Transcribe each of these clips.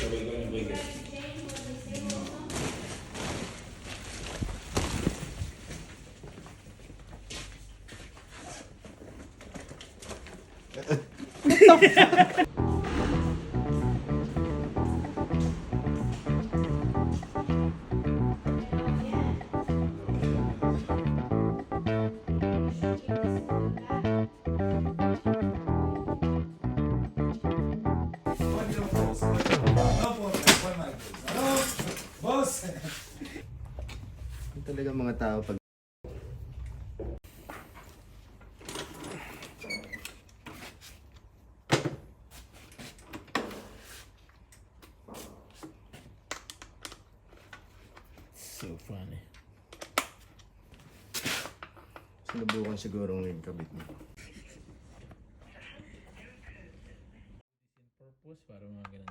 so we're going to bring it. Talaga mga tao pag So funny. sinubukan sigurong yung kabit mo. Purpose para mga ganun.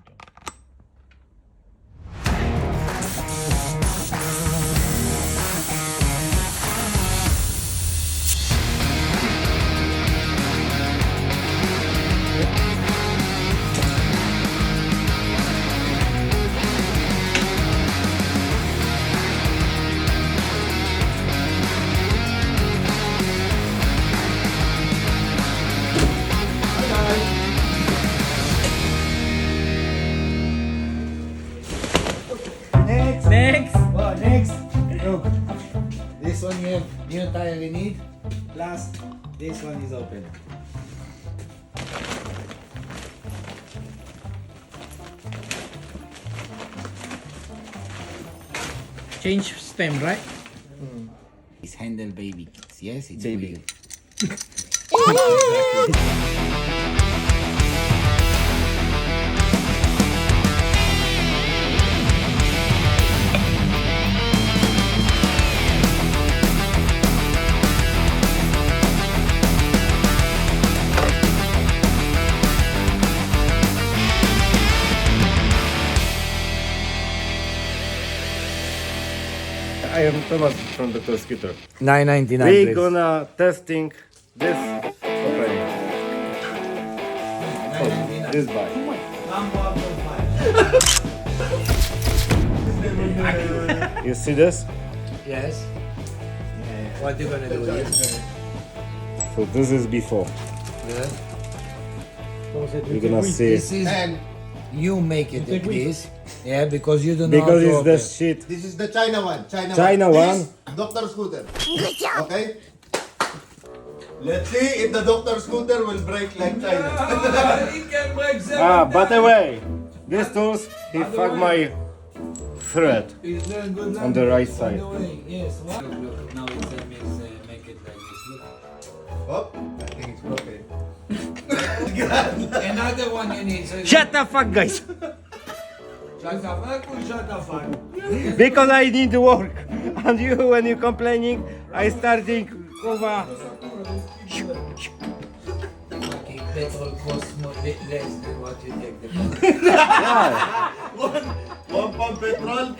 Next! Oh, next! Look, this one you have new tire we need. Plus, this one is open. Change stem, right? It's handle baby kits. Yes, it's Baby. I am Tomas from Dr. Scooter. 999. We're gonna testing this opening. Oh, this bike. You see this? Yes. What you gonna do with it? So this is before. Yes. We're gonna see. This is you make it like this. Yeah, because you don't know Because how to it's the open. shit. This is the China one. China one. This, Dr. Scooter. Okay? Let's see if the Dr. Scooter will break like China. Ah, by the way, this tools he fucked my thread on the right side. Yes. Look, now it's make it like this. Look. Oh, I think it's broken. Another one you need. So Shut the fuck, guys! Shut the fuck or shut the fuck? Because I need to work. And you, when you complaining, I starting over. Okay, petrol costs more less than what you take the Yeah. One pump petrol.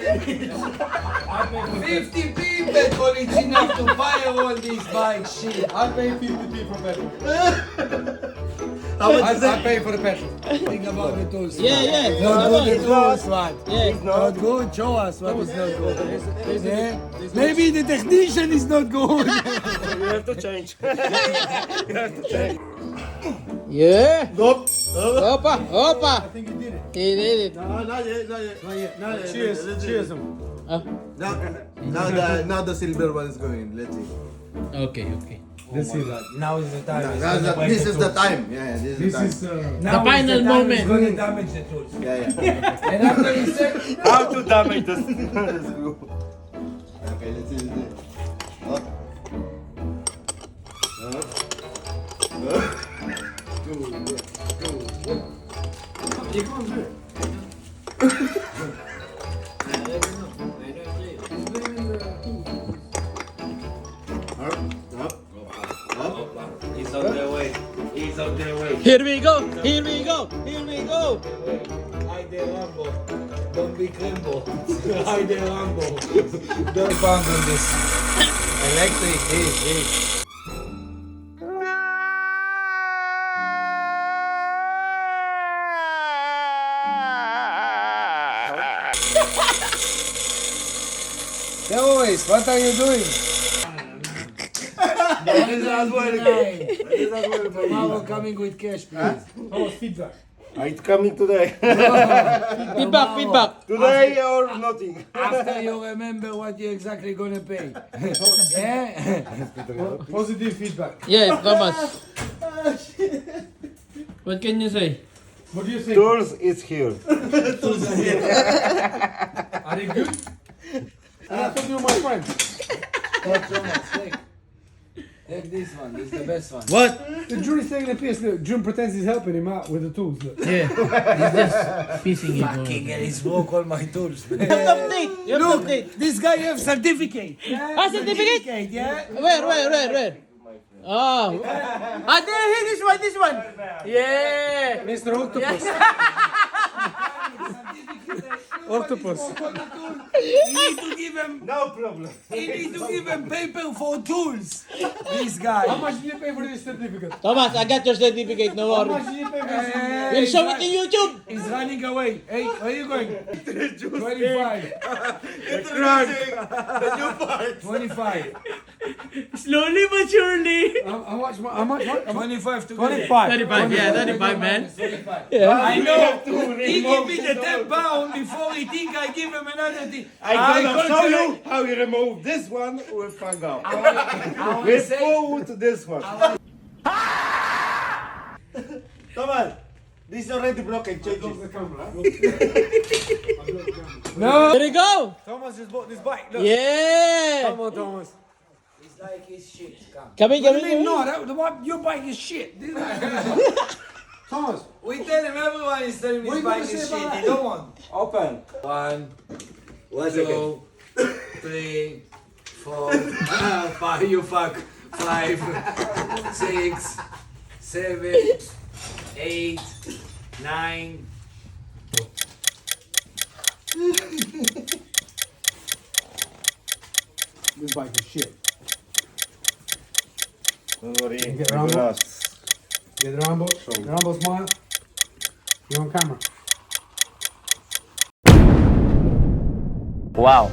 50p petrol is enough to fire all these bikes. Shit. I'll pay 50p for petrol. How much is I'll it? pay for the petrol. Think about the tools. Yeah. Not good, the tools, what? Yeah. Not good, show us what is not good. Yeah? Maybe the technician is not good. You have to change. You have to change. Yeah. Nope. Opa. I think you did it. He did it. No, not yet, not yet. Not yet. Not yet. Cheers, Let's cheers. see. Ah, Now the silver one is going. Let's see. okay. This is now is the time. This is the time. Yeah, this is the time. The final moment. It's going to damage the tools. Yeah. And after he said, How to damage this? Let's go. Okay, let's see. Up. he's on their way. He's on their way. Here we go. Hide the Rambo. Don't be Crimbo. Hide the Rambo. Don't bang on this. Electric, hey. Terrorist, what are you doing? That is as well. That is as well for Tomorrow you. coming with cash, please. Thomas, feedback. It's coming today. Feedback. Today or nothing. After you remember what you're exactly gonna pay. Yeah? Positive feedback. Yes, Thomas. What can you say? What do you think? Tools is here. Are they good? I thought you were my friend. Thomas, take this one, this is the best one. What? The June is taking a piss. Look, June pretends he's helping him out with the tools. Look. Yeah. He's just pissing it. Fucking hell, he's broke all my tools. You have to update. You have to Look, update. this guy have certificate. Yeah? Certificate? Yeah? Where? Oh. There, this one. Yeah. Mr. Octopus. Octopus. You need to give him. No problem. You need to give him paper for tools. This guy. How much did you pay for this certificate? Thomas, I got your certificate, no How worry. much did you pay for this certificate? We'll show it in YouTube. He's running away. Hey, where are you going? 25. The new part. 25. Slowly but surely. How much? 25 to 25. 35, yeah, 35, man. 25. Yeah. I know. He give me the 10 pound before he think I give him another thing. I'm gonna show calculate- you how you remove this one with fang out. I wanna We say. forward to this one. Thomas, this is already broken. Change Look it. the camera. No. There you go. Thomas just bought this bike. Look. Yeah. Come on, Thomas. It's like his shit. Come. Come in. What do you mean no? Your bike is shit. Thomas. We tell him everyone is telling What his are you bike gonna is say shit. about He that? don't want. Open. 1, One 2, 3, 4, 5. You fuck. 5, 6, 7, 8, 9. This bike is shit. Don't worry. Get we Rambo. will ask. Get the Rambo. Rambo smile. You're on camera. Wow.